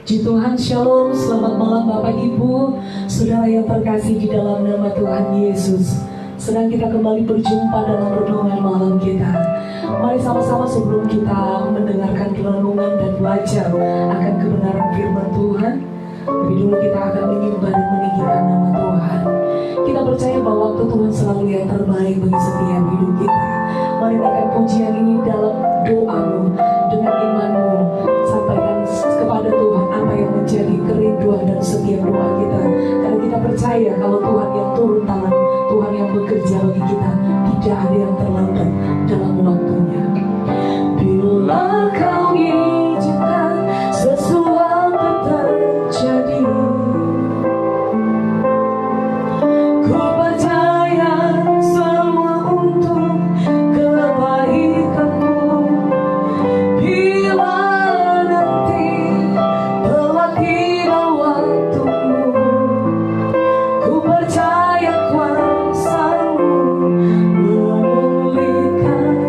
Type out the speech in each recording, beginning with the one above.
Puji Tuhan, Shalom, selamat malam Bapak Ibu, Saudara yang terkasih di dalam nama Tuhan Yesus. Sedang kita kembali berjumpa dalam renungan malam kita. Mari sama-sama sebelum kita mendengarkan renungan dan belajar akan kebenaran firman Tuhan, lebih dulu kita akan menyembah dan meninggikan nama Tuhan. Kita percaya bahwa waktu Tuhan selalu yang terbaik bagi setiap hidup kita. Mari naikkan pujian ini dalam doamu, dengan imanmu, sampaikan kepada Tuhan apa yang menjadi kerinduan dan setiap doa kita. Karena kita percaya kalau Tuhan yang turun tangan, Tuhan yang bekerja bagi kita, tidak ada yang terlambat dalam waktunya. Bila kau izinkan sesuatu terjadi, ku percaya semua untuk kebaikanmu. Bila nanti telah tiba waktumu, ku percaya kuasa-Mu memulihkan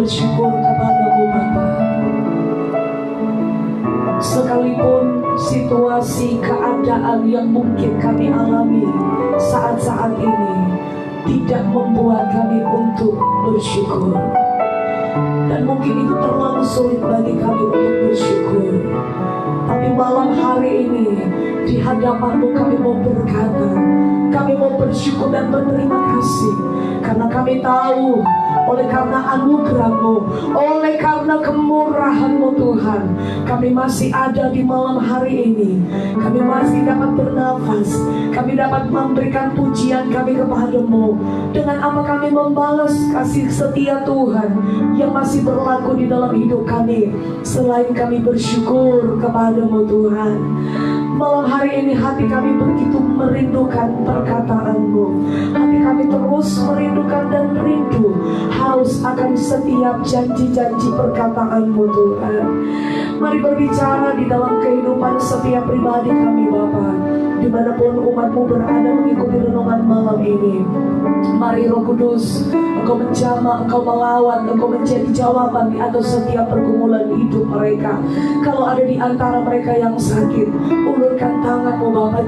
bersyukur kepadamu Bapa. Sekalipun situasi keadaan yang mungkin kami alami saat-saat ini tidak membuat kami untuk bersyukur, dan mungkin itu terlalu sulit bagi kami untuk bersyukur, tapi malam hari ini di hadapanmu kami mau berkata, kami mau bersyukur dan berterima kasih, karena kami tahu oleh karena anugerah-Mu, oleh karena kemurahan-Mu Tuhan, kami masih ada di malam hari ini. Kami masih dapat bernafas, kami dapat memberikan pujian kami kepada-Mu. Dengan apa kami membalas kasih setia Tuhan yang masih berlaku di dalam hidup kami, selain kami bersyukur kepada-Mu Tuhan. Malam hari ini hati kami begitu merindukan perkataan-Mu. Hati kami terus merindukan dan rindu, haus akan setiap janji-janji perkataan-Mu Tuhan. Mari berbicara di dalam kehidupan setiap pribadi kami Bapa, dimanapun umat-Mu berada mengikuti renungan malam ini. Mari Roh Kudus, Engkau menjamah, Engkau melawat, Engkau menjadi jawaban di atas setiap pergumulan hidup mereka. Kalau ada di antara mereka yang sakit, ulurkan tangan-Mu Bapa,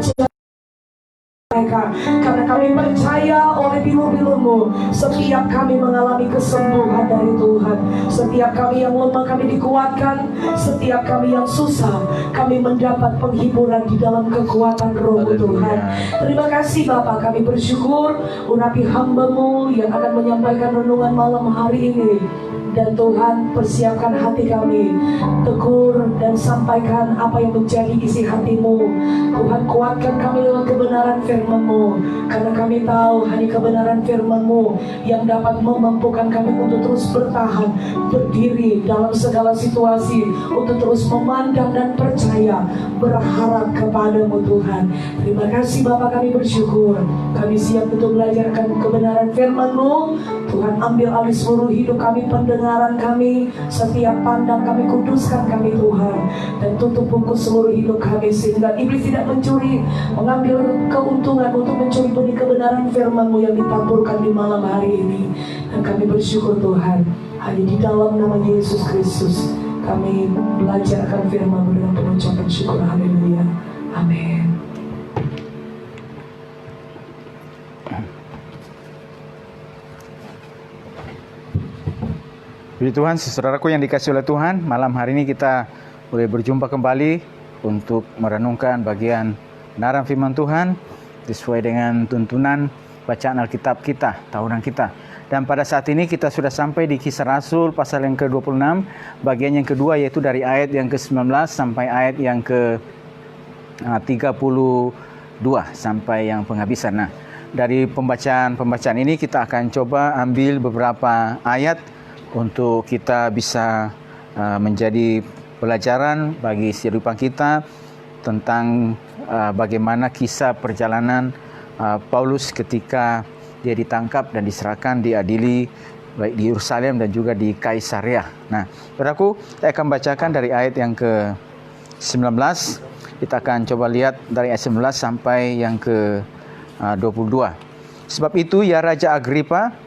mereka, karena kami percaya oleh pilu-pilu-Mu setiap kami mengalami kesembuhan dari Tuhan. Setiap kami yang lemah kami dikuatkan, setiap kami yang susah kami mendapat penghiburan di dalam kekuatan Roh-Mu Tuhan. Terima kasih Bapa, kami bersyukur urapi hamba-Mu yang akan menyampaikan renungan malam hari ini. Dan Tuhan, persiapkan hati kami, tegur dan sampaikan apa yang menjadi isi hati-Mu. Tuhan, kuatkan kami lewat kebenaran firman-Mu, karena kami tahu hanya kebenaran firman-Mu yang dapat memampukan kami untuk terus bertahan, berdiri dalam segala situasi, untuk terus memandang dan percaya, berharap kepada-Mu Tuhan. Terima kasih Bapa, kami bersyukur. Kami siap untuk belajarkan kebenaran firman-Mu. Tuhan, ambil alih seluruh hidup kami, pendengaran kami, setiap pandang kami, kuduskan kami Tuhan, dan tutup buku seluruh hidup kami, sehingga iblis tidak mencuri, mengambil keuntungan untuk mencuri benih kebenaran firman-Mu yang ditaburkan di malam hari ini. Dan kami bersyukur Tuhan, hanya di dalam nama Yesus Kristus kami belajar akan firman-Mu dengan pengucapan syukur. Haleluya, amin. Puji Tuhan, saudaraku yang dikasihi oleh Tuhan, malam hari ini kita boleh berjumpa kembali untuk merenungkan bagian kebenaran firman Tuhan sesuai dengan tuntunan bacaan Alkitab kita, tahunan kita. Dan pada saat ini kita sudah sampai di Kisah Rasul pasal yang ke-26, bagian yang kedua, yaitu dari ayat yang ke-19 sampai ayat yang ke-32 sampai yang penghabisan. Nah, dari pembacaan ini kita akan coba ambil beberapa ayat untuk kita bisa menjadi pelajaran bagi kehidupan kita tentang bagaimana kisah perjalanan Paulus ketika dia ditangkap dan diserahkan, diadili baik di Yerusalem dan juga di Kaisarea. Nah, saudaraku, saya akan bacakan dari ayat yang ke-19. Kita akan coba lihat dari ayat 19 sampai yang ke-22. Sebab itu, ya Raja Agripa,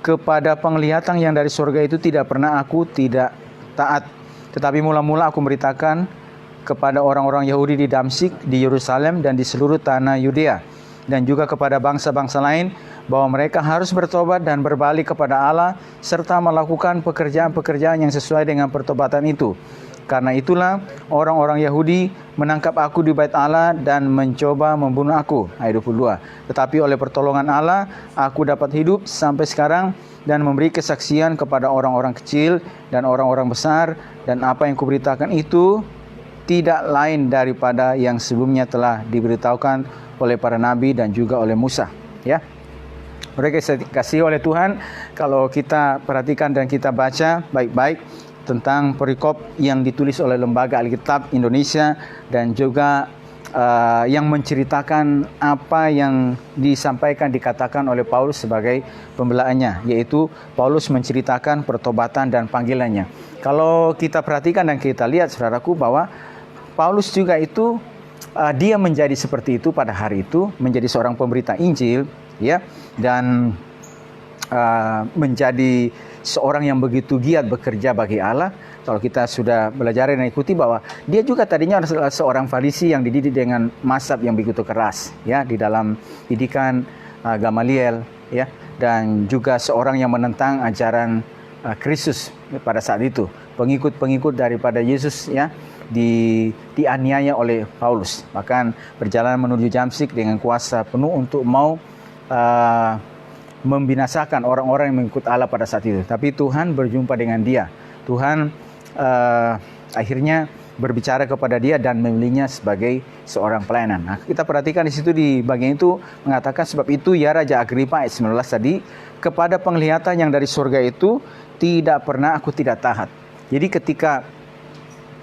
kepada penglihatan yang dari surga itu tidak pernah aku tidak taat. Tetapi mula-mula aku memberitakan kepada orang-orang Yahudi di Damsyik, di Yerusalem, dan di seluruh tanah Yudea, dan juga kepada bangsa-bangsa lain, bahwa mereka harus bertobat dan berbalik kepada Allah, serta melakukan pekerjaan-pekerjaan yang sesuai dengan pertobatan itu. Karena itulah orang-orang Yahudi menangkap aku di bait Allah dan mencoba membunuh aku. Ayat 22. Tetapi oleh pertolongan Allah, aku dapat hidup sampai sekarang dan memberi kesaksian kepada orang-orang kecil dan orang-orang besar. Dan apa yang kuberitakan itu tidak lain daripada yang sebelumnya telah diberitahukan oleh para nabi dan juga oleh Musa. Ya, mereka dikasihi oleh Tuhan. Kalau kita perhatikan dan kita baca baik-baik tentang perikop yang ditulis oleh Lembaga Alkitab Indonesia dan juga yang menceritakan apa yang disampaikan, dikatakan oleh Paulus sebagai pembelaannya, yaitu Paulus menceritakan pertobatan dan panggilannya. Kalau kita perhatikan dan kita lihat, saudaraku, bahwa Paulus juga itu dia menjadi seperti itu pada hari itu, menjadi seorang pemberita Injil, ya, dan menjadi seorang yang begitu giat bekerja bagi Allah. Kalau kita sudah belajar dan ikuti bahwa dia juga tadinya adalah seorang Farisi yang dididik dengan mazhab yang begitu keras, ya, di dalam didikan Gamaliel, ya, dan juga seorang yang menentang ajaran Kristus pada saat itu. Pengikut-pengikut daripada Yesus, ya, dianiaya oleh Paulus. Bahkan perjalanan menuju Damsyik dengan kuasa penuh untuk mau membinasakan orang-orang yang mengikut Allah pada saat itu. Tapi Tuhan berjumpa dengan dia. Tuhan akhirnya berbicara kepada dia dan memilihnya sebagai seorang pelayanan. Nah, kita perhatikan di situ di bagian itu mengatakan, sebab itu ya Raja Agripa, ayat 19 tadi, kepada penglihatan yang dari surga itu tidak pernah aku tidak taat. Jadi ketika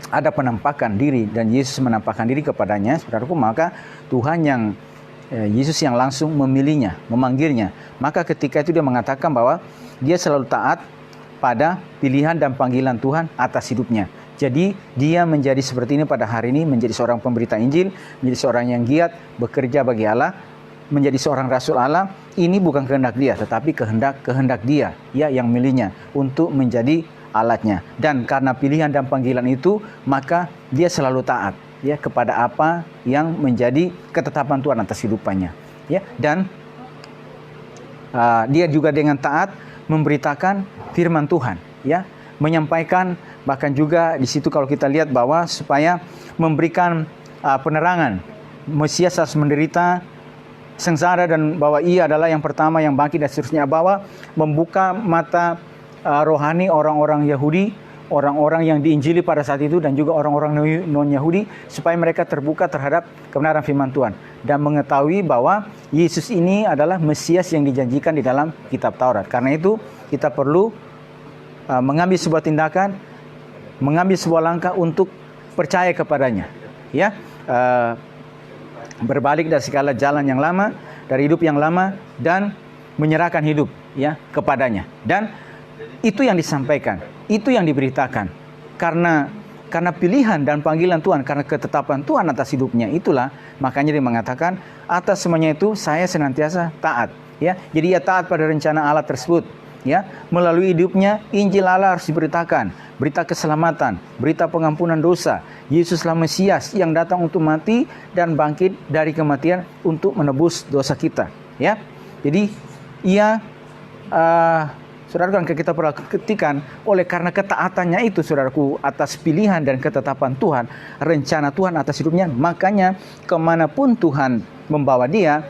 ada penampakan diri dan Yesus menampakkan diri kepadanya, saudaraku, maka Tuhan yang Yesus yang langsung memilihnya, memanggilnya. Maka ketika itu dia mengatakan bahwa dia selalu taat pada pilihan dan panggilan Tuhan atas hidupnya. Jadi dia menjadi seperti ini pada hari ini, menjadi seorang pemberita Injil, menjadi seorang yang giat bekerja bagi Allah, menjadi seorang rasul Allah. Ini bukan kehendak dia, tetapi kehendak dia, ya, yang milihnya untuk menjadi alatnya. Dan karena pilihan dan panggilan itu, maka dia selalu taat, ya, kepada apa yang menjadi ketetapan Tuhan atas hidupannya, ya. Dan dia juga dengan taat memberitakan firman Tuhan, ya, menyampaikan, bahkan juga di situ kalau kita lihat bahwa supaya memberikan penerangan Mesias harus menderita, sengsara, dan bahwa ia adalah yang pertama yang bangkit dan seterusnya, bahwa membuka mata rohani orang-orang Yahudi, orang-orang yang diinjili pada saat itu, dan juga orang-orang non-Yahudi, supaya mereka terbuka terhadap kebenaran firman Tuhan dan mengetahui bahwa Yesus ini adalah Mesias yang dijanjikan di dalam kitab Taurat. Karena itu kita perlu mengambil sebuah tindakan, mengambil sebuah langkah untuk percaya kepadanya, ya, berbalik dari segala jalan yang lama, dari hidup yang lama, dan menyerahkan hidup, ya, kepadanya. Dan itu yang disampaikan, itu yang diberitakan. Karena pilihan dan panggilan Tuhan, karena ketetapan Tuhan atas hidupnya, itulah makanya dia mengatakan, atas semuanya itu saya senantiasa taat, ya. Jadi ia taat pada rencana Allah tersebut, ya. Melalui hidupnya Injil Allah harus diberitakan, berita keselamatan, berita pengampunan dosa. Yesuslah Mesias yang datang untuk mati dan bangkit dari kematian untuk menebus dosa kita, ya. Jadi ia saudaraku, kita perhatikan, oleh karena ketaatannya itu, saudaraku, atas pilihan dan ketetapan Tuhan, rencana Tuhan atas hidupnya, makanya kemanapun Tuhan membawa dia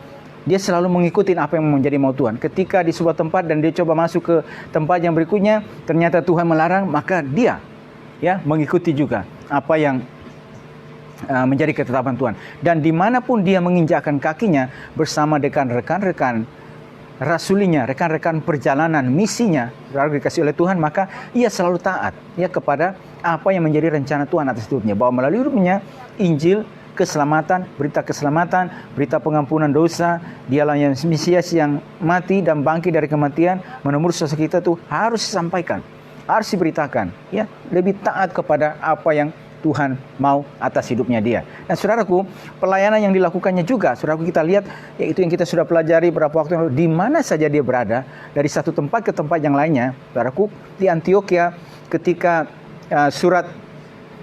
selalu mengikuti apa yang menjadi mau Tuhan. Ketika di sebuah tempat dan dia coba masuk ke tempat yang berikutnya, ternyata Tuhan melarang, maka dia, ya, mengikuti juga apa yang menjadi ketetapan Tuhan. Dan dimanapun dia menginjakkan kakinya bersama dengan rekan-rekan rasulinya, rekan-rekan perjalanan misinya, dikasih oleh Tuhan, maka ia selalu taat, ya, kepada apa yang menjadi rencana Tuhan atas hidupnya. Bahwa melalui hidupnya Injil keselamatan, berita pengampunan dosa, dialah yang Mesias yang mati dan bangkit dari kematian, menembus dosa kita, itu harus disampaikan, harus diberitakan, ya, lebih taat kepada apa yang Tuhan mau atas hidupnya dia. Dan saudaraku, pelayanan yang dilakukannya juga, saudaraku, kita lihat, yaitu yang kita sudah pelajari beberapa waktu yang lalu, di mana saja dia berada, dari satu tempat ke tempat yang lainnya. Saudaraku, di Antioquia, ketika surat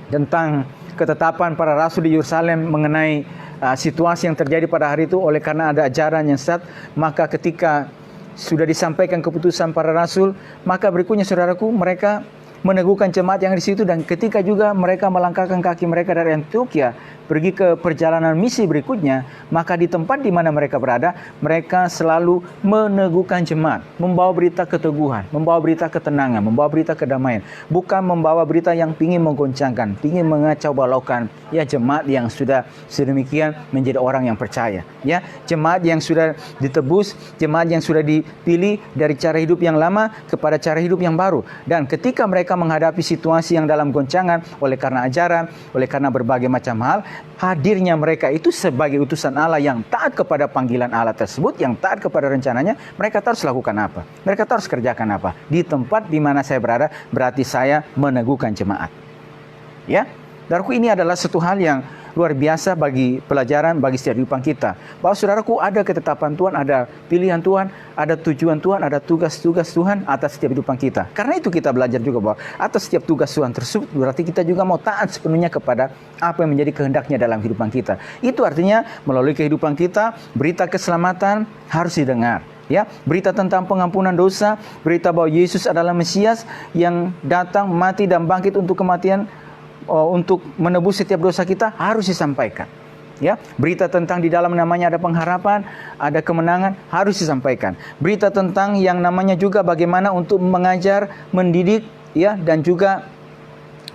tentang ketetapan para rasul di Yerusalem mengenai situasi yang terjadi pada hari itu, oleh karena ada ajaran yang sesat, maka ketika sudah disampaikan keputusan para rasul, maka berikutnya, saudaraku, mereka meneguhkan jemaat yang di situ. Dan ketika juga mereka melangkahkan kaki mereka dari Antioquia pergi ke perjalanan misi berikutnya, maka di tempat di mana mereka berada, mereka selalu meneguhkan jemaat, membawa berita keteguhan, membawa berita ketenangan, membawa berita kedamaian, bukan membawa berita yang ingin menggoncangkan, ingin mengacau balaukan, ya, jemaat yang sudah sedemikian menjadi orang yang percaya, ya, jemaat yang sudah ditebus, jemaat yang sudah dipilih dari cara hidup yang lama kepada cara hidup yang baru. Dan ketika mereka menghadapi situasi yang dalam goncangan oleh karena ajaran, oleh karena berbagai macam hal, hadirnya mereka itu sebagai utusan Allah yang taat kepada panggilan Allah tersebut, yang taat kepada rencananya. Mereka harus lakukan apa? Mereka harus kerjakan apa? Di tempat di mana saya berada, berarti saya meneguhkan jemaat, ya. Saudaraku, ini adalah satu hal yang luar biasa bagi pelajaran, bagi setiap kehidupan kita. Bahwa saudaraku, ada ketetapan Tuhan, ada pilihan Tuhan, ada tujuan Tuhan, ada tugas-tugas Tuhan atas setiap kehidupan kita. Karena itu kita belajar juga bahwa atas setiap tugas Tuhan tersebut berarti kita juga mau taat sepenuhnya kepada apa yang menjadi kehendaknya dalam kehidupan kita. Itu artinya melalui kehidupan kita, berita keselamatan harus didengar. Ya, berita tentang pengampunan dosa, berita bahwa Yesus adalah Mesias yang datang, mati dan bangkit untuk kematian, untuk menebus setiap dosa kita harus disampaikan. Ya, berita tentang di dalam namanya ada pengharapan, ada kemenangan harus disampaikan. Berita tentang yang namanya juga bagaimana untuk mengajar, mendidik, ya, dan juga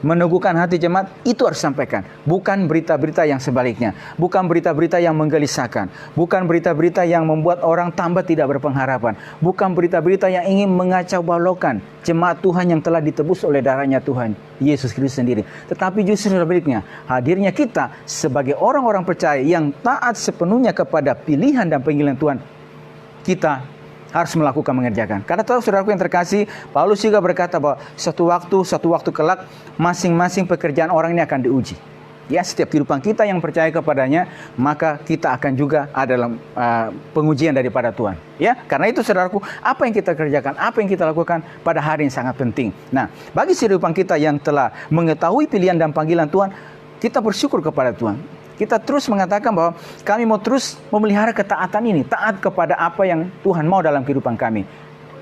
meneguhkan hati jemaat, itu harus disampaikan. Bukan berita-berita yang sebaliknya. Bukan berita-berita yang menggelisahkan. Bukan berita-berita yang membuat orang tambah tidak berpengharapan. Bukan berita-berita yang ingin mengacau balaukan jemaat Tuhan yang telah ditebus oleh darahnya Tuhan Yesus Kristus sendiri. Tetapi justru sebaliknya, hadirnya kita sebagai orang-orang percaya yang taat sepenuhnya kepada pilihan dan panggilan Tuhan, kita harus melakukan mengerjakan. Karena tahu saudaraku yang terkasih, Paulus juga berkata bahwa satu waktu kelak masing-masing pekerjaan orang ini akan diuji. Ya, setiap kehidupan kita yang percaya kepadanya, maka kita akan juga ada dalam pengujian daripada Tuhan. Ya, karena itu saudaraku, apa yang kita kerjakan, apa yang kita lakukan pada hari ini sangat penting. Nah, bagi kehidupan kita yang telah mengetahui pilihan dan panggilan Tuhan, kita bersyukur kepada Tuhan. Kita terus mengatakan bahwa kami mau terus memelihara ketaatan ini, taat kepada apa yang Tuhan mau dalam kehidupan kami.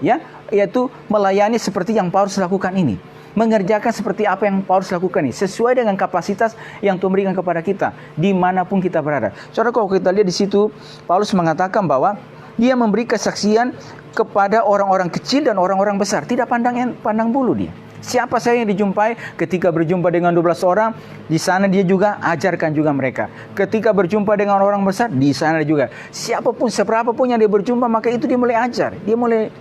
Ya, yaitu melayani seperti yang Paulus lakukan ini. Mengerjakan seperti apa yang Paulus lakukan ini, sesuai dengan kapasitas yang Tuhan berikan kepada kita, dimanapun kita berada. Saudara, kalau kita lihat di situ, Paulus mengatakan bahwa dia memberi kesaksian kepada orang-orang kecil dan orang-orang besar. Tidak pandang bulu dia. Siapa saja yang dijumpai, ketika berjumpa dengan 12 orang, di sana dia juga ajarkan juga mereka. Ketika berjumpa dengan orang besar, di sana juga. Siapapun, seberapapun yang dia berjumpa, maka itu dia mulai ajar. Dia mulai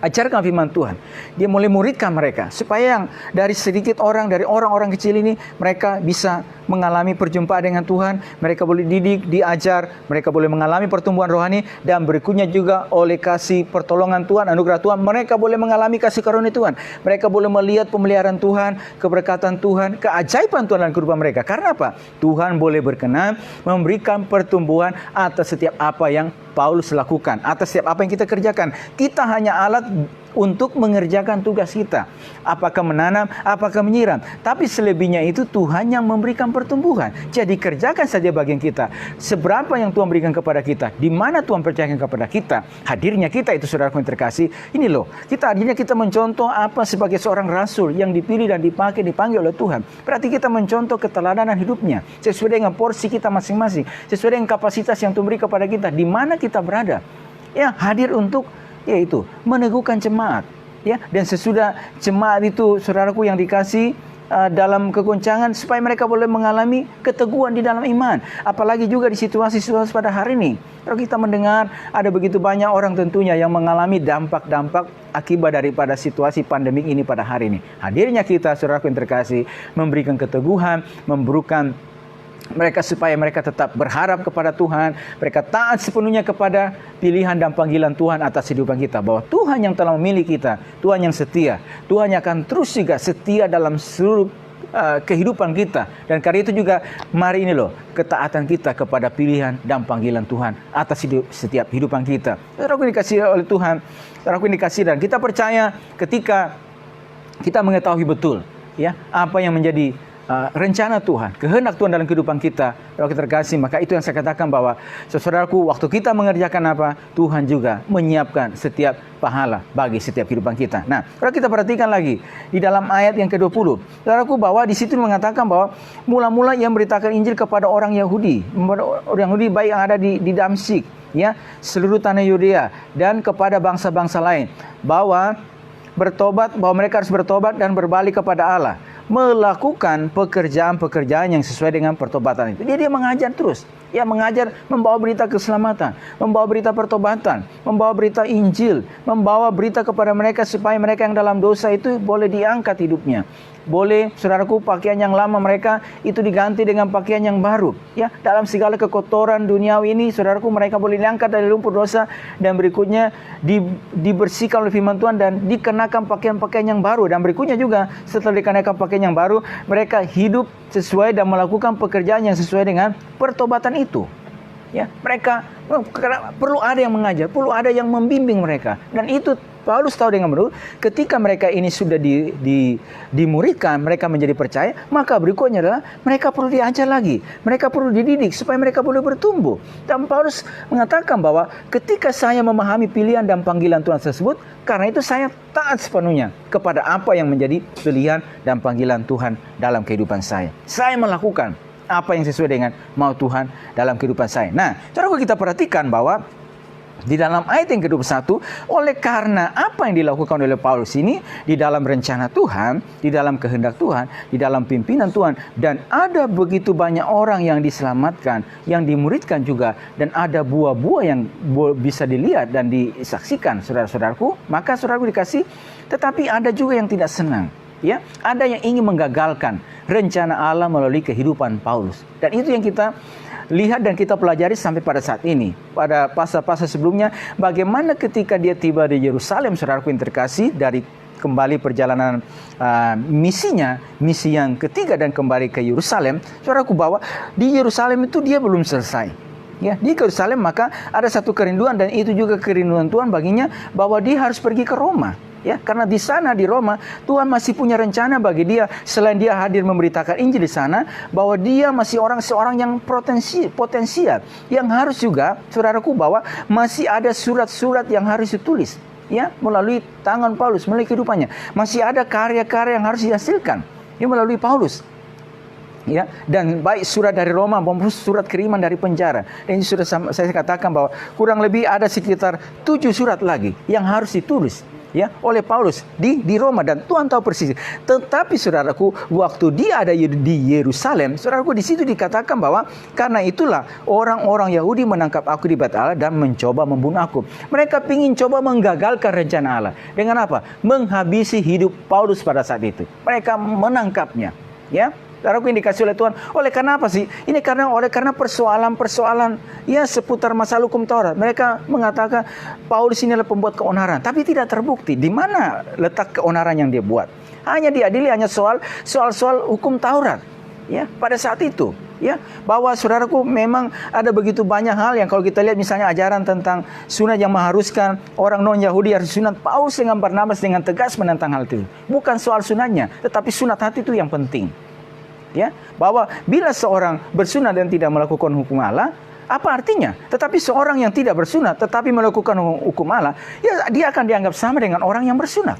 ajarkan firman Tuhan. Dia mulai muridkan mereka. Supaya yang dari sedikit orang, dari orang-orang kecil ini, mereka bisa mengalami perjumpaan dengan Tuhan. Mereka boleh didik, diajar. Mereka boleh mengalami pertumbuhan rohani. Dan berikutnya juga oleh kasih pertolongan Tuhan, anugerah Tuhan, mereka boleh mengalami kasih karunia Tuhan. Mereka boleh melihat pemeliharaan Tuhan, keberkatan Tuhan, keajaiban Tuhan dalam kehidupan mereka. Karena apa? Tuhan boleh berkenan memberikan pertumbuhan atas setiap apa yang Paulus lakukan, atas setiap apa yang kita kerjakan. Kita hanya alat untuk mengerjakan tugas kita. Apakah menanam, apakah menyiram. Tapi selebihnya itu Tuhan yang memberikan pertumbuhan. Jadi kerjakan saja bagian kita. Seberapa yang Tuhan berikan kepada kita, di mana Tuhan percayakan kepada kita, hadirnya kita itu saudara yang terkasih. Ini loh, hadirnya kita mencontoh apa sebagai seorang rasul yang dipilih dan dipanggil oleh Tuhan. Berarti kita mencontoh keteladanan hidupnya sesuai dengan porsi kita masing-masing, sesuai dengan kapasitas yang Tuhan beri kepada kita, di mana kita berada. Ya, hadir untuk yaitu meneguhkan jemaat, ya, dan sesudah jemaat itu saudaraku yang dikasih dalam kegoncangan, supaya mereka boleh mengalami keteguhan di dalam iman. Apalagi juga di situasi-situasi pada hari ini, kalau kita mendengar ada begitu banyak orang tentunya yang mengalami dampak-dampak akibat daripada situasi pandemik ini pada hari ini. Hadirnya kita saudaraku yang terkasih memberikan keteguhan, memberikan mereka supaya mereka tetap berharap kepada Tuhan, mereka taat sepenuhnya kepada pilihan dan panggilan Tuhan atas kehidupan kita. Bahwa Tuhan yang telah memilih kita, Tuhan yang setia, Tuhan yang akan terus juga setia dalam seluruh kehidupan kita. Dan karena itu juga mari ini loh, ketaatan kita kepada pilihan dan panggilan Tuhan atas setiap kehidupan kita. Saudaraku dikasih oleh Tuhan, saudaraku dikasih, dan kita percaya ketika kita mengetahui betul, ya, apa yang menjadi rencana Tuhan, kehendak Tuhan dalam kehidupan kita, kalau kita terkasih, maka itu yang saya katakan bahwa saudaraku, waktu kita mengerjakan apa, Tuhan juga menyiapkan setiap pahala bagi setiap kehidupan kita. Nah, kalau kita perhatikan lagi di dalam ayat yang ke-20, saudaraku, bahwa di situ mengatakan bahwa mula-mula ia memberitakan Injil kepada orang Yahudi, baik yang ada di Damsyik, ya, seluruh tanah Yudea, dan kepada bangsa-bangsa lain, bahwa mereka harus bertobat dan berbalik kepada Allah, melakukan pekerjaan-pekerjaan yang sesuai dengan pertobatan itu. Dia mengajar terus. Ya, mengajar, membawa berita keselamatan, membawa berita pertobatan, membawa berita Injil, membawa berita kepada mereka supaya mereka yang dalam dosa itu boleh diangkat hidupnya. boleh, saudaraku, pakaian yang lama mereka itu diganti dengan pakaian yang baru. Ya, dalam segala kekotoran duniawi ini, saudaraku, mereka boleh diangkat dari lumpur dosa dan berikutnya dibersihkan oleh firman Tuhan dan dikenakan pakaian-pakaian yang baru. Dan berikutnya juga setelah dikenakan pakaian yang baru, mereka hidup sesuai dan melakukan pekerjaan yang sesuai dengan pertobatan itu. Ya, mereka perlu ada yang mengajar, perlu ada yang membimbing mereka. Dan itu Paulus tahu dengan betul, ketika mereka ini sudah dimuridkan, mereka menjadi percaya, maka berikutnya adalah mereka perlu diajar lagi, mereka perlu dididik supaya mereka boleh bertumbuh. Dan Paulus mengatakan bahwa ketika saya memahami pilihan dan panggilan Tuhan tersebut, karena itu saya taat sepenuhnya kepada apa yang menjadi pilihan dan panggilan Tuhan dalam kehidupan saya. Saya melakukan apa yang sesuai dengan mau Tuhan dalam kehidupan saya. Nah, cara kita perhatikan bahwa di dalam ayat yang ke-21, oleh karena apa yang dilakukan oleh Paulus ini di dalam rencana Tuhan, di dalam kehendak Tuhan, di dalam pimpinan Tuhan, dan ada begitu banyak orang yang diselamatkan, yang dimuridkan juga, dan ada buah-buah yang bisa dilihat dan disaksikan, saudara-saudaraku, maka saudaraku dikasih, tetapi ada juga yang tidak senang. Ya, ada yang ingin menggagalkan rencana Allah melalui kehidupan Paulus. Dan itu yang kita lihat dan kita pelajari sampai pada saat ini. Pada pasal-pasal sebelumnya, bagaimana ketika dia tiba di Yerusalem, saudaraku yang terkasih, dari kembali perjalanan misinya, misi yang ketiga dan kembali ke Yerusalem, saudaraku, bahwa di Yerusalem itu dia belum selesai. Ya, di Yerusalem maka ada satu kerinduan, dan itu juga kerinduan Tuhan baginya, bahwa dia harus pergi ke Roma. Ya, karena di sana di Roma Tuhan masih punya rencana bagi dia, selain dia hadir memberitakan Injil di sana, bahwa dia masih seorang yang potensial, yang harus juga, saudaraku, bahwa masih ada surat-surat yang harus ditulis, ya, melalui tangan Paulus, melalui kehidupannya. Masih ada karya-karya yang harus dihasilkan, ya, melalui Paulus. Ya, dan baik surat dari Roma maupun surat kiriman dari penjara. Dan ini sudah saya katakan bahwa kurang lebih ada sekitar 7 surat lagi yang harus ditulis, ya, oleh Paulus di Roma, dan Tuhan tahu persis. Tetapi saudaraku, waktu dia ada di Yerusalem, saudaraku, di situ dikatakan bahwa karena itulah orang-orang Yahudi menangkap aku di Bait Allah dan mencoba membunuh aku. Mereka ingin coba menggagalkan rencana Allah. Dengan apa? Menghabisi hidup Paulus pada saat itu. Mereka menangkapnya, ya. Saudaraku yang dikasih oleh Tuhan. Oleh karena apa sih? Ini karena persoalan ya seputar masalah hukum Taurat. Mereka mengatakan Paulus ini adalah pembuat keonaran, tapi tidak terbukti di mana letak keonaran yang dia buat. Hanya diadili hanya soal hukum Taurat. Ya, pada saat itu, ya, bahwa saudaraku memang ada begitu banyak hal yang kalau kita lihat misalnya ajaran tentang sunat yang mengharuskan orang non-Yahudi harus sunat. Paulus dengan Barnabas dengan tegas menentang hal itu. Bukan soal sunatnya, tetapi sunat hati itu yang penting. Ya, bahwa bila seorang bersunat dan tidak melakukan hukum Allah, apa artinya? Tetapi seorang yang tidak bersunat tetapi melakukan hukum Allah, ya, dia akan dianggap sama dengan orang yang bersunat.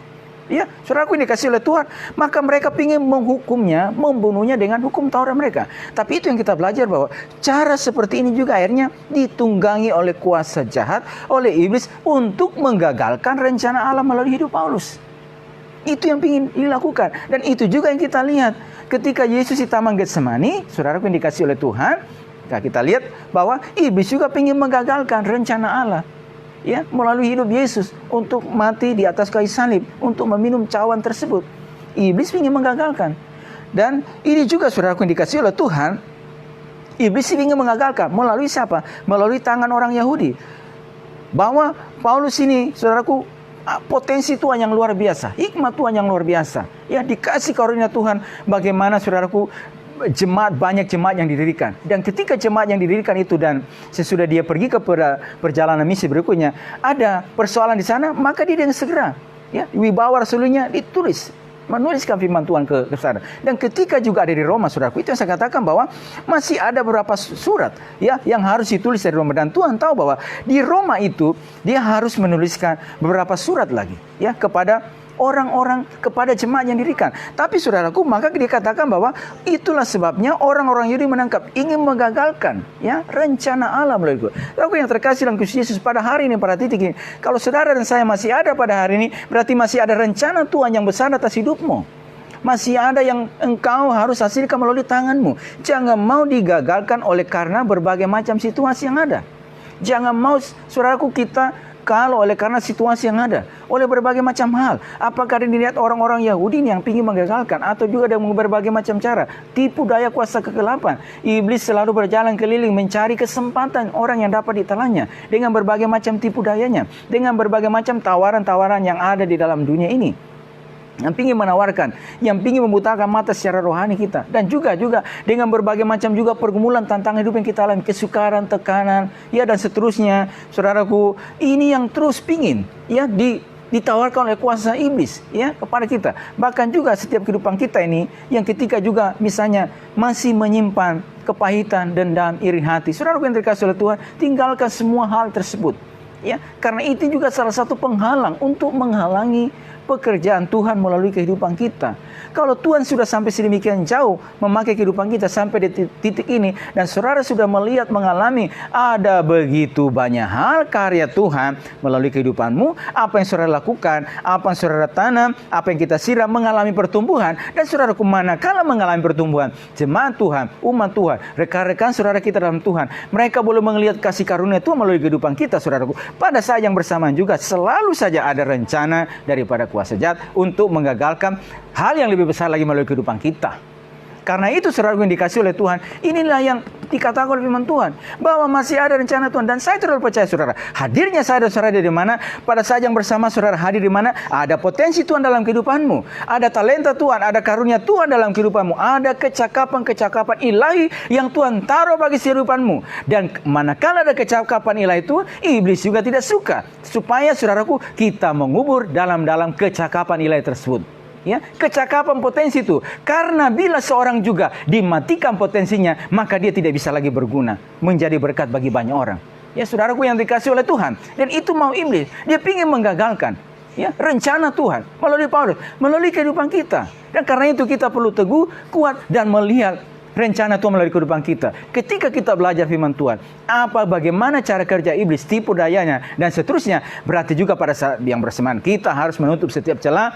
Ya, saudaraku ini dikasih oleh Tuhan, maka mereka ingin menghukumnya, membunuhnya dengan hukum Taurat mereka. Tapi itu yang kita belajar, bahwa cara seperti ini juga akhirnya ditunggangi oleh kuasa jahat, oleh iblis untuk menggagalkan rencana Allah melalui hidup Paulus. Itu yang ingin dilakukan, dan itu juga yang kita lihat ketika Yesus di Taman Getsemani, saudaraku yang dikasih oleh Tuhan. Nah, kita lihat bahwa iblis juga ingin menggagalkan rencana Allah, ya, melalui hidup Yesus untuk mati di atas kayu salib, untuk meminum cawan tersebut. Iblis ingin menggagalkan. Dan ini juga saudaraku yang dikasih oleh Tuhan, iblis ingin menggagalkan melalui siapa? Melalui tangan orang Yahudi. Bahwa Paulus ini, saudaraku, potensi Tuhan yang luar biasa, hikmat Tuhan yang luar biasa, ya, dikasih karunia Tuhan. Bagaimana saudaraku, banyak jemaat yang didirikan, dan ketika jemaat yang didirikan itu dan sesudah dia pergi ke perjalanan misi berikutnya, ada persoalan di sana, maka dia dengan segera, ya, wibawa rasulnya ditulis, menuliskan firman Tuhan ke sana. Dan ketika juga ada di Roma, saudaraku, itu yang saya katakan bahwa masih ada beberapa surat, ya, yang harus ditulis dari Roma, dan Tuhan tahu bahwa di Roma itu dia harus menuliskan beberapa surat lagi, ya, kepada orang-orang, kepada jemaat yang didirikan. Tapi saudaraku, maka dikatakan bahwa itulah sebabnya orang-orang Yahudi menangkap, ingin menggagalkan, ya, rencana Allah melalui itu. Saudaraku yang terkasih dalam Kristus Yesus, pada hari ini, pada titik ini, kalau saudara dan saya masih ada pada hari ini, berarti masih ada rencana Tuhan yang besar atas hidupmu. Masih ada yang engkau harus hasilkan melalui tanganmu. Jangan mau digagalkan oleh karena berbagai macam situasi yang ada. Jangan mau, saudaraku, kita Kalau oleh karena situasi yang ada, oleh berbagai macam hal, apakah dilihat orang-orang Yahudi yang ingin menggagalkan, atau juga dengan berbagai macam cara, tipu daya kuasa kegelapan. Iblis selalu berjalan keliling mencari kesempatan orang yang dapat ditelannya dengan berbagai macam tipu dayanya, dengan berbagai macam tawaran-tawaran yang ada di dalam dunia ini, yang ingin menawarkan, yang ingin membutakan mata secara rohani kita, dan juga dengan berbagai macam juga pergumulan tantangan hidup yang kita alami, kesukaran, tekanan, ya dan seterusnya. Saudaraku, ini yang terus pingin ya ditawarkan oleh kuasa iblis ya kepada kita. Bahkan juga setiap kehidupan kita ini yang ketika juga misalnya masih menyimpan kepahitan, dendam, iri hati. Saudaraku yang dikasihi oleh Tuhan, tinggalkan semua hal tersebut. Ya, karena itu juga salah satu penghalang untuk menghalangi pekerjaan Tuhan melalui kehidupan kita. Kalau Tuhan sudah sampai sedemikian jauh memakai kehidupan kita sampai di titik ini, dan saudara sudah melihat, mengalami ada begitu banyak hal karya Tuhan melalui kehidupanmu, apa yang saudara lakukan, apa yang saudara tanam, apa yang kita siram mengalami pertumbuhan. Dan saudaraku, manakala mengalami pertumbuhan, jemaat Tuhan, umat Tuhan, rekan-rekan saudara kita dalam Tuhan, mereka boleh melihat kasih karunia Tuhan melalui kehidupan kita. Saudaraku, pada saat yang bersamaan juga selalu saja ada rencana daripada kuasa jahat untuk menggagalkan hal yang lebih besar lagi melalui kehidupan kita. Karena itu saudara yang dikasih oleh Tuhan, inilah yang dikatakan oleh firman Tuhan, bahwa masih ada rencana Tuhan. Dan saya terlalu percaya saudara, hadirnya saya dan saudara di mana, pada saat yang bersama saudara hadir di mana, ada potensi Tuhan dalam kehidupanmu, ada talenta Tuhan, ada karunia Tuhan dalam kehidupanmu, ada kecakapan-kecakapan ilahi yang Tuhan taruh bagi kehidupanmu. Dan manakala ada kecakapan ilahi itu, iblis juga tidak suka supaya saudaraku kita mengubur dalam kecakapan ilahi tersebut. Ya, kecakapan potensi itu. Karena bila seorang juga dimatikan potensinya, maka dia tidak bisa lagi berguna, menjadi berkat bagi banyak orang. Ya, saudaraku yang dikasih oleh Tuhan. Dan itu mau iblis. Dia ingin menggagalkan ya rencana Tuhan melalui Paulus, melalui kehidupan kita. Dan karena itu kita perlu teguh, kuat, dan melihat rencana Tuhan melalui kehidupan kita. Ketika kita belajar firman Tuhan, bagaimana cara kerja iblis, tipu dayanya, dan seterusnya, berarti juga pada saat yang bersamaan kita harus menutup setiap celah,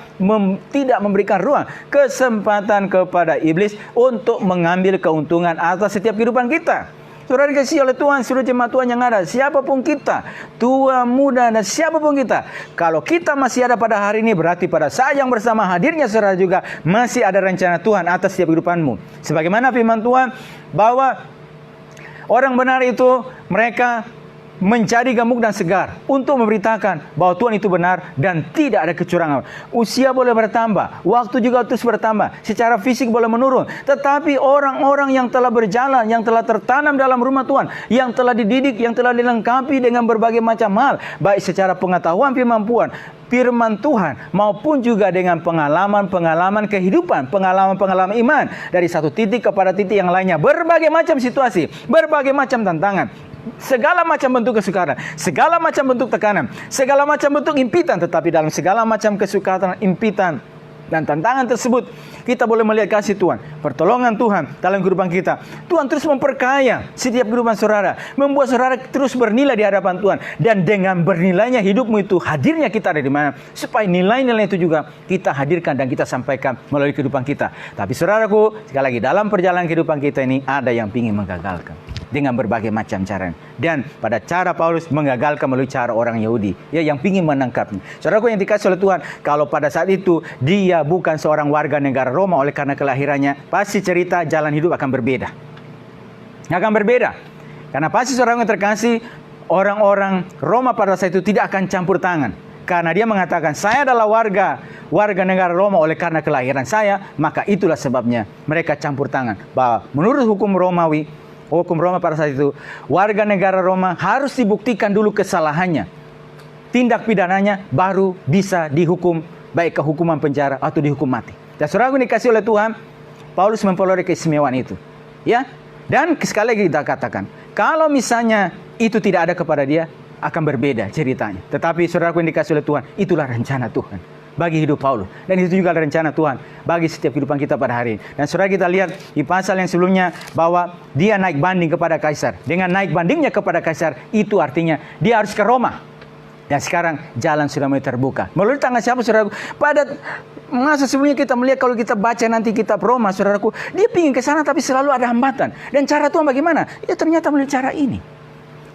tidak memberikan ruang, kesempatan kepada iblis untuk mengambil keuntungan atas setiap kehidupan kita. Saudara dikasihi oleh Tuhan, seluruh jemaat Tuhan yang ada, siapapun kita, tua, muda, dan siapapun kita, kalau kita masih ada pada hari ini, berarti pada saat yang bersama hadirnya saudara juga masih ada rencana Tuhan atas setiap kehidupanmu. Sebagaimana firman Tuhan, bahwa orang benar itu mereka mencari gemuk dan segar untuk memberitakan bahwa Tuhan itu benar dan tidak ada kecurangan. Usia boleh bertambah, waktu juga terus bertambah, secara fisik boleh menurun, tetapi orang-orang yang telah berjalan, yang telah tertanam dalam rumah Tuhan, yang telah dididik, yang telah dilengkapi dengan berbagai macam hal, baik secara pengetahuan firman Tuhan maupun juga dengan pengalaman kehidupan, pengalaman iman dari satu titik kepada titik yang lainnya, berbagai macam situasi, berbagai macam tantangan, segala macam bentuk kesukaran, segala macam bentuk tekanan, segala macam bentuk impitan. Tetapi dalam segala macam kesukaran, impitan, dan tantangan tersebut, kita boleh melihat kasih Tuhan, pertolongan Tuhan dalam kehidupan kita. Tuhan terus memperkaya setiap kehidupan saudara, membuat saudara terus bernilai di hadapan Tuhan. Dan dengan bernilainya hidupmu itu, hadirnya kita ada di mana, supaya nilai-nilai itu juga kita hadirkan dan kita sampaikan melalui kehidupan kita. Tapi saudaraku, sekali lagi, dalam perjalanan kehidupan kita ini ada yang ingin menggagalkan dengan berbagai macam cara. Dan pada cara Paulus menggagalkan melalui cara orang Yahudi, ya, yang ingin menangkapnya. Saudaraku yang dikasih oleh Tuhan, kalau pada saat itu dia bukan seorang warga negara Roma oleh karena kelahirannya, pasti cerita jalan hidup akan berbeda. Akan berbeda. Karena pasti seorang yang terkasih, orang-orang Roma pada saat itu tidak akan campur tangan. Karena dia mengatakan, saya adalah warga negara Roma oleh karena kelahiran saya, maka itulah sebabnya mereka campur tangan. Bahwa menurut hukum Roma pada saat itu, warga negara Roma harus dibuktikan dulu kesalahannya, tindak pidananya, baru bisa dihukum, baik ke hukuman penjara atau dihukum mati. Dan saudara dikasih oleh Tuhan, Paulus memperoleh keistimewaan itu, ya. Dan sekali lagi kita katakan, kalau misalnya itu tidak ada kepada dia, akan berbeda ceritanya. Tetapi saudaraku yang dikasih oleh Tuhan, itulah rencana Tuhan bagi hidup Paulus. Dan itu juga rencana Tuhan bagi setiap kehidupan kita pada hari ini. Dan saudara, kita lihat di pasal yang sebelumnya bahwa dia naik banding kepada Kaisar. Dengan naik bandingnya kepada Kaisar, itu artinya dia harus ke Roma. Dan sekarang jalan sudah mulai terbuka. Melalui tangan siapa, saudaraku? Pada masa sebelumnya kita melihat, kalau kita baca nanti kitab Roma, saudaraku, dia ingin ke sana tapi selalu ada hambatan. Dan cara Tuhan bagaimana? Ya ternyata melalui cara ini.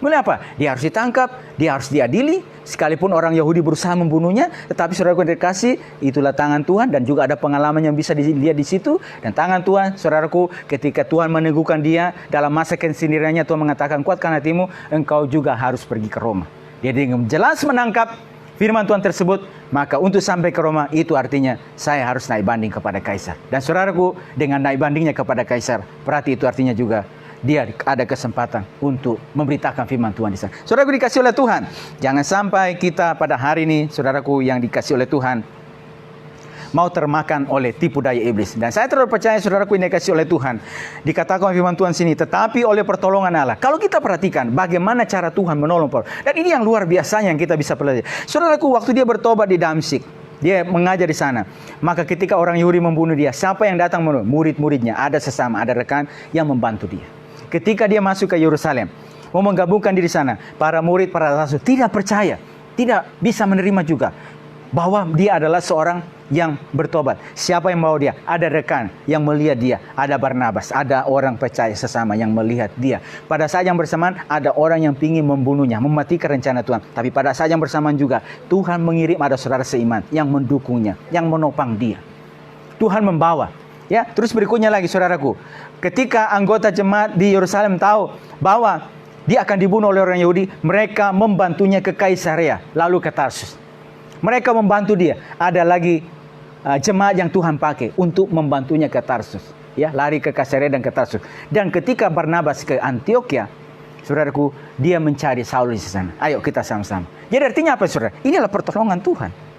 Mulai apa? Dia harus ditangkap, dia harus diadili. Sekalipun orang Yahudi berusaha membunuhnya, tetapi saudaraku yang dikasih, itulah tangan Tuhan, dan juga ada pengalaman yang bisa dilihat di situ. Dan tangan Tuhan, saudaraku, ketika Tuhan meneguhkan dia dalam masa kesendiriannya, Tuhan mengatakan, kuatkan hatimu, engkau juga harus pergi ke Roma. Dia dengan jelas menangkap firman Tuhan tersebut, maka untuk sampai ke Roma itu artinya saya harus naik banding kepada Kaisar. Dan saudaraku, dengan naik bandingnya kepada Kaisar, berarti itu artinya juga dia ada kesempatan untuk memberitakan firman Tuhan di sana. Saudaraku dikasih oleh Tuhan, jangan sampai kita pada hari ini, saudaraku yang dikasih oleh Tuhan, mau termakan oleh tipu daya iblis. Dan saya terlalu percaya, saudaraku yang dikasih oleh Tuhan, dikatakan firman Tuhan sini, tetapi oleh pertolongan Allah. Kalau kita perhatikan bagaimana cara Tuhan menolong Paulus, dan ini yang luar biasanya yang kita bisa pelajari. Saudaraku, waktu dia bertobat di Damsyik, dia mengajar di sana. Maka ketika orang Yahudi membunuh dia, siapa yang datang membunuh? Murid-muridnya, ada sesama, ada rekan yang membantu dia. Ketika dia masuk ke Yerusalem, mau menggabungkan diri sana, para murid, para rasul tidak percaya, tidak bisa menerima juga bahwa dia adalah seorang yang bertobat. Siapa yang bawa dia? Ada rekan yang melihat dia, ada Barnabas, ada orang percaya sesama yang melihat dia. Pada saat yang bersamaan ada orang yang ingin membunuhnya, mematikan rencana Tuhan. Tapi pada saat yang bersamaan juga Tuhan mengirim ada saudara seiman yang mendukungnya, yang menopang dia. Tuhan membawa. Ya, terus berikutnya lagi saudaraku, ketika anggota jemaat di Yerusalem tahu bahwa dia akan dibunuh oleh orang Yahudi, mereka membantunya ke Kaisarea, lalu ke Tarsus. Mereka membantu dia. Ada lagi jemaat yang Tuhan pakai untuk membantunya ke Tarsus, ya, lari ke Kaisarea dan ke Tarsus. Dan ketika Barnabas ke Antioquia, saudaraku, dia mencari Saulus di sana. Ayo kita sama-sama. Jadi artinya apa, saudara? Inilah pertolongan Tuhan.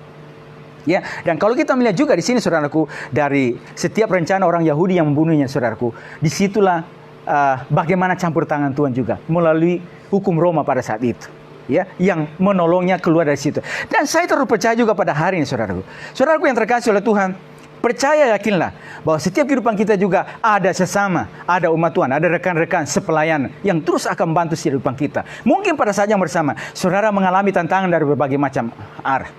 Ya, dan kalau kita melihat juga di sini, saudaraku, dari setiap rencana orang Yahudi yang membunuhnya, saudaraku, disitulah bagaimana campur tangan Tuhan juga melalui hukum Roma pada saat itu, ya, yang menolongnya keluar dari situ. Dan saya terus percaya juga pada hari ini, saudaraku. Saudaraku yang terkasih oleh Tuhan, percaya, yakinlah bahwa setiap kehidupan kita juga ada sesama, ada umat Tuhan, ada rekan-rekan sepelayan yang terus akan membantu kehidupan kita. Mungkin pada saat yang bersama, saudara mengalami tantangan dari berbagai macam arah.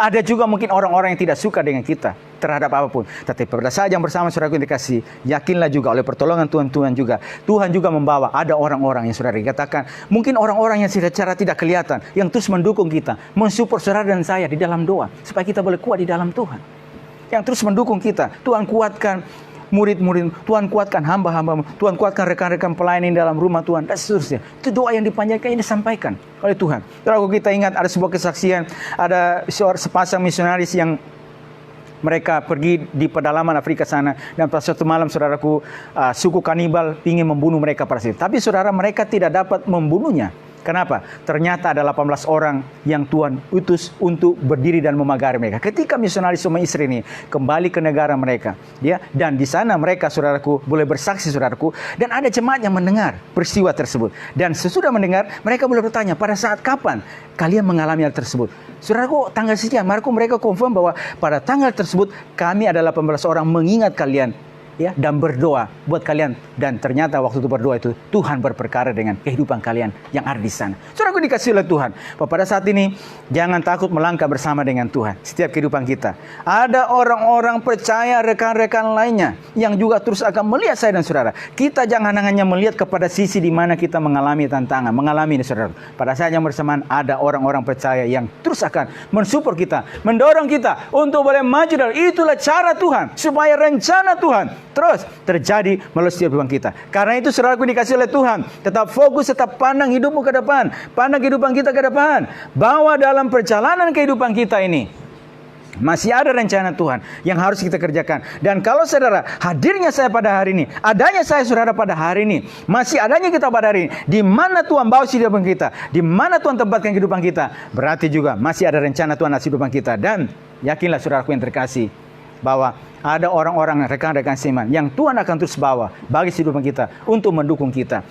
Ada juga mungkin orang-orang yang tidak suka dengan kita terhadap apapun. Tetapi pada saat yang bersama, saudaraku yang dikasih, yakinlah juga oleh pertolongan Tuhan juga, Tuhan juga membawa ada orang-orang yang saudara dikatakan, mungkin orang-orang yang secara tidak kelihatan, yang terus mendukung kita, mensupport saudara dan saya di dalam doa, supaya kita boleh kuat di dalam Tuhan. Yang terus mendukung kita, Tuhan kuatkan murid-murid, Tuhan kuatkan hamba-hamba, Tuhan kuatkan rekan-rekan pelayan di dalam rumah Tuhan, dan seterusnya. Itu doa yang dipanjatkan, yang disampaikan oleh Tuhan. Kalau kita ingat ada sebuah kesaksian, ada sepasang misionaris yang mereka pergi di pedalaman Afrika sana, dan pada suatu malam, saudaraku, suku kanibal ingin membunuh mereka pada situ. Tapi saudara, mereka tidak dapat membunuhnya. Kenapa? Ternyata ada 18 orang yang Tuhan utus untuk berdiri dan memagari mereka. Ketika misionaris suami istri ini kembali ke negara mereka, ya, dan di sana mereka, saudaraku, boleh bersaksi, saudaraku, dan ada jemaat yang mendengar peristiwa tersebut. Dan sesudah mendengar, mereka boleh bertanya, pada saat kapan kalian mengalami hal tersebut? Saudaraku, tanggal sekian, mereka confirm bahwa pada tanggal tersebut kami adalah 18 orang mengingat kalian, ya, dan berdoa buat kalian. Dan ternyata waktu itu berdoa itu Tuhan berperkara dengan kehidupan kalian yang ada di sana. Saudaraku dikasih oleh Tuhan, pada saat ini jangan takut melangkah bersama dengan Tuhan. Setiap kehidupan kita ada orang-orang percaya, rekan-rekan lainnya yang juga terus akan melihat saya dan saudara. Kita jangan hanya melihat kepada sisi di mana kita mengalami tantangan, mengalami ini, saudara. Pada saat yang bersamaan ada orang-orang percaya yang terus akan mensupport kita, mendorong kita untuk boleh maju. Dan itulah cara Tuhan supaya rencana Tuhan terus terjadi melalui setiap kehidupan kita. Karena itu, saudaraku dikasih oleh Tuhan, tetap fokus, tetap pandang hidupmu ke depan, pandang kehidupan kita ke depan, bahwa dalam perjalanan kehidupan kita ini masih ada rencana Tuhan yang harus kita kerjakan. Dan kalau saudara, hadirnya saya pada hari ini, adanya saya saudara pada hari ini, masih adanya kita pada hari ini, di mana Tuhan bawa kehidupan kita, di mana Tuhan tempatkan kehidupan kita, berarti juga masih ada rencana Tuhan atas kehidupan kita. Dan yakinlah, saudaraku yang terkasih, bahwa ada orang-orang, rekan-rekan seiman yang Tuhan akan terus bawa bagi kehidupan kita untuk mendukung kita.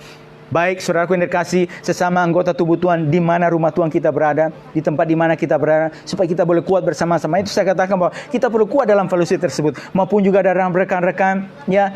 Baik, saudaraku yang terkasih, sesama anggota tubuh Tuhan, di mana rumah Tuhan kita berada, di tempat di mana kita berada, supaya kita boleh kuat bersama-sama. Itu saya katakan bahwa kita perlu kuat dalam fellowship tersebut, maupun juga dalam rekan-rekan, ya,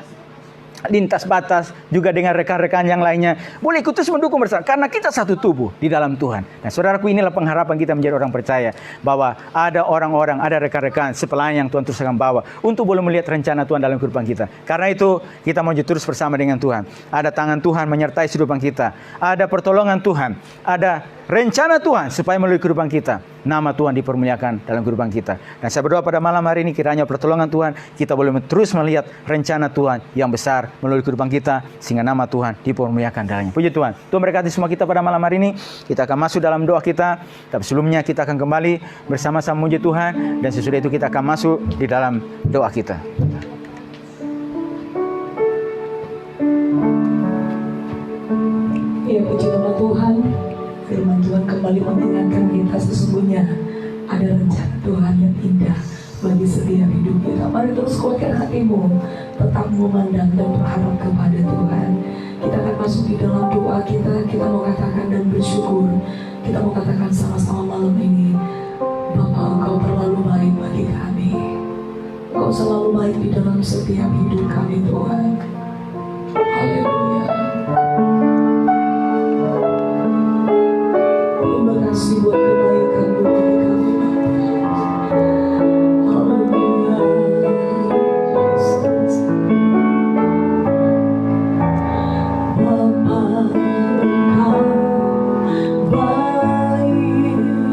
lintas batas, juga dengan rekan-rekan yang lainnya. Boleh ikut terus mendukung bersama, karena kita satu tubuh di dalam Tuhan. Nah saudaraku, inilah pengharapan kita menjadi orang percaya, bahwa ada orang-orang, ada rekan-rekan sepelayan yang Tuhan terus akan bawa untuk boleh melihat rencana Tuhan dalam kehidupan kita. Karena itu kita mau terus bersama dengan Tuhan. Ada tangan Tuhan menyertai kehidupan kita, ada pertolongan Tuhan, ada rencana Tuhan supaya melalui kehidupan kita nama Tuhan dipermuliakan dalam kehidupan kita. Dan saya berdoa pada malam hari ini, kiranya pertolongan Tuhan kita boleh terus melihat rencana Tuhan yang besar melalui kehidupan kita, sehingga nama Tuhan dipermuliakan dalamnya. Puji Tuhan. Tuhan berkati semua kita pada malam hari ini. Kita akan masuk dalam doa kita, tapi sebelumnya kita akan kembali bersama-sama memuji Tuhan, dan sesudah itu kita akan masuk di dalam doa kita. Ya, puji nama Tuhan. Firman Tuhan kembali mengingatkan kita, sesungguhnya ada rencana Tuhan yang indah bagi setiap hidup kita. Mari terus kuatkan hatimu, tetap memandang dan berharap kepada Tuhan. Kita akan masuk di dalam doa kita. Kita mau katakan dan bersyukur. Kita mau katakan sama-sama malam ini, Bapa, Engkau terlalu baik bagi kami. Engkau selalu baik di dalam setiap hidup kami, Tuhan. Haleluya. Terima kasih buat kebaikan-Mu bagi kami, Bapa. Haleluya. Yesus. Bapa, Engkau baik. Bapa, Engkau baik.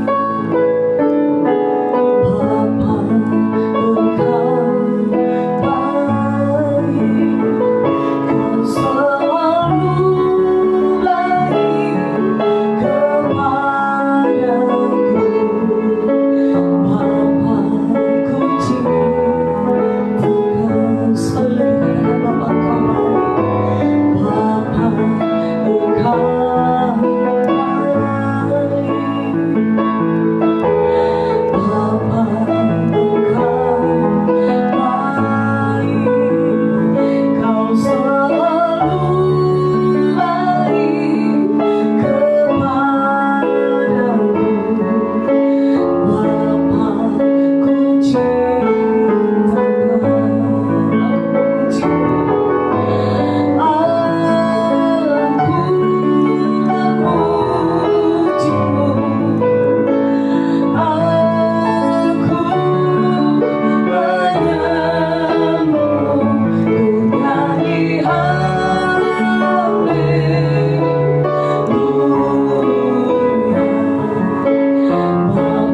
Kau selalu baik kepadaku.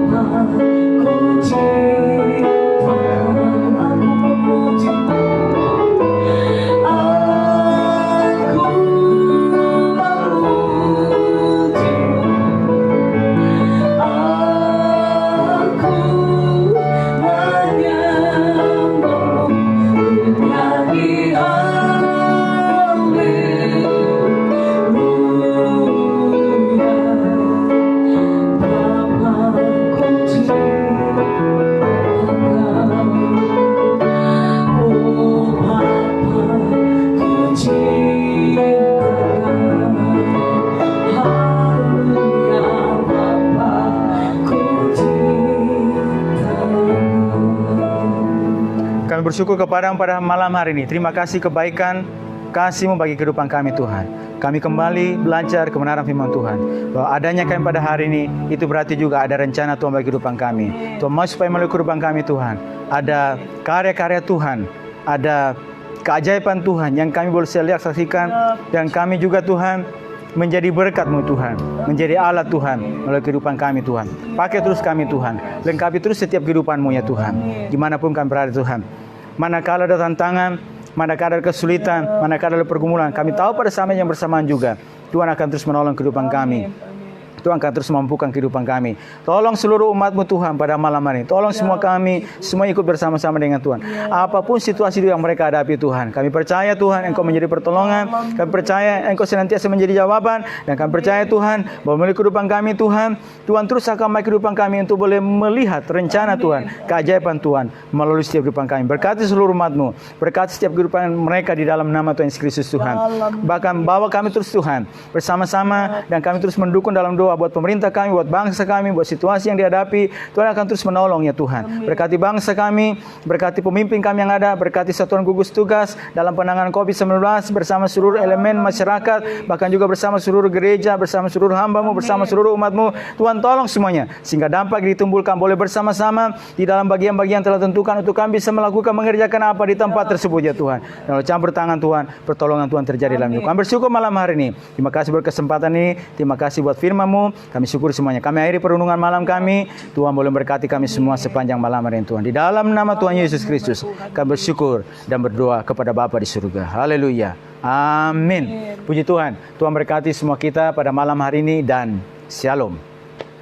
Bapa, ku cintakan. Selalu dikatakan Bapa, Engkau baik. Bapa, Engkau baik. Kau selalu baik kepadaku. Bapa, ku cintakan. Kami bersyukur kepada-Mu pada malam hari ini. Terima kasih kebaikan kasih-Mu bagi kehidupan kami, Tuhan. Kami kembali belajar kebenaran firman Tuhan, bahwa adanya kami pada hari ini, itu berarti juga ada rencana Tuhan bagi kehidupan kami. Tuhan mau supaya melalui kehidupan kami, Tuhan, ada karya-karya Tuhan, ada keajaiban Tuhan yang kami boleh lihat, saksikan, dan kami juga, Tuhan, menjadi berkat-Mu, Tuhan, menjadi alat Tuhan melalui kehidupan kami, Tuhan. Pakai terus kami, Tuhan, lengkapi terus setiap kehidupan-Mu, ya Tuhan, dimanapun kami berada, Tuhan. Manakala ada tantangan, manakala ada kesulitan, manakala ada pergumulan, kami tahu pada saat yang bersamaan juga Tuhan akan terus menolong kehidupan kami. Tuhan akan terus memampukan kehidupan kami. Tolong seluruh umat-Mu, Tuhan, pada malam hari ini. Tolong semua kami, semua ikut bersama-sama dengan Tuhan. Apapun situasi yang mereka hadapi, Tuhan, kami percaya, Tuhan, Engkau menjadi pertolongan. Kami percaya Engkau senantiasa menjadi jawaban. Dan kami percaya, Tuhan, bahwa melalui kehidupan kami, Tuhan, Tuhan terus akan memakai kehidupan kami untuk boleh melihat rencana Tuhan, keajaiban Tuhan melalui setiap kehidupan kami. Berkati seluruh umat-Mu, berkati setiap kehidupan mereka di dalam nama Tuhan Yesus Kristus, Tuhan. Bahkan bawa kami terus, Tuhan, bersama-sama, dan kami terus mendukung dalam doa buat pemerintah kami, buat bangsa kami, buat situasi yang dihadapi. Tuhan akan terus menolong ya Tuhan. Berkati bangsa kami, berkati pemimpin kami yang ada, berkati satuan gugus tugas dalam penanganan COVID-19 bersama seluruh elemen masyarakat, bahkan juga bersama seluruh gereja, bersama seluruh hamba-Mu, bersama seluruh umat-Mu. Tuhan tolong semuanya, sehingga dampak ditimbulkan boleh bersama-sama di dalam bagian-bagian telah tentukan untuk kami bisa melakukan, mengerjakan apa di tempat tersebut ya Tuhan. Dan campur tangan Tuhan, pertolongan Tuhan terjadi dalam hidup kami. Bersyukur malam hari ini. Terima kasih berkesempatan ini. Terima kasih buat firman-Mu. Kami syukur semuanya. Kami akhiri perundungan malam kami. Tuhan boleh berkati kami semua sepanjang malam hari ini Tuhan. Di dalam nama Tuhan Yesus Kristus, kami bersyukur dan berdoa kepada Bapa di surga. Haleluya. Amin. Puji Tuhan. Tuhan berkati semua kita pada malam hari ini dan Shalom.